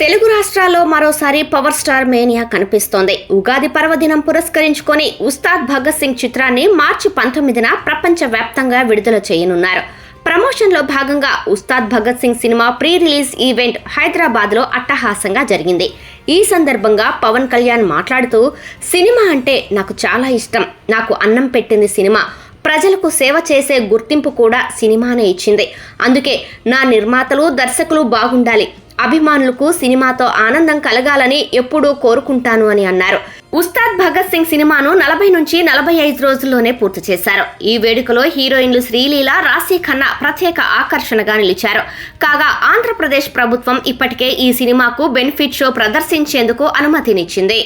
తెలుగు రాష్ట్రాల్లో మరోసారి power star mania కనిపిస్తోంది. ఉగాది పర్వదినం పురస్కరించుకొని ఉస్తాద్ భగత్ సింగ్ చిత్రాన్ని మార్చి 19న ప్రపంచ వ్యాప్తంగా విడుదల చేయనున్నారు. ప్రమోషన్లో భాగంగా Ustaad Bhagat Singh cinema pre release event హైదరాబాద్లో అట్టహాసంగా జరిగింది. ఈ సందర్భంగా పవన్ కళ్యాణ్ మాట్లాడుతూ, సినిమా అంటే నాకు చాలా ఇష్టం. నాకు అన్నం పెట్టింది సినిమా. ప్రజలకు సేవ చేసే గుర్తింపు కూడా సినిమానే ఇచ్చింది. అందుకే నా నిర్మాతలు, దర్శకులు బాగుండాలి. అభిమానులకు సినిమాతో ఆనందం కలగాలని ఎప్పుడూ కోరుకుంటాను అని అన్నారు. ఉస్తాద్ భగత్ సింగ్ సినిమాను 40 నుంచి 45 రోజుల్లోనే పూర్తి చేశారు. ఈ వేడుకలో హీరోయిన్లు శ్రీలీల, రాశి ఖన్నా ప్రత్యేక ఆకర్షణగా నిలిచారు. కాగా ఆంధ్రప్రదేశ్ ప్రభుత్వం ఇప్పటికే ఈ సినిమాకు బెనిఫిట్ షో ప్రదర్శించేందుకు అనుమతినిచ్చింది.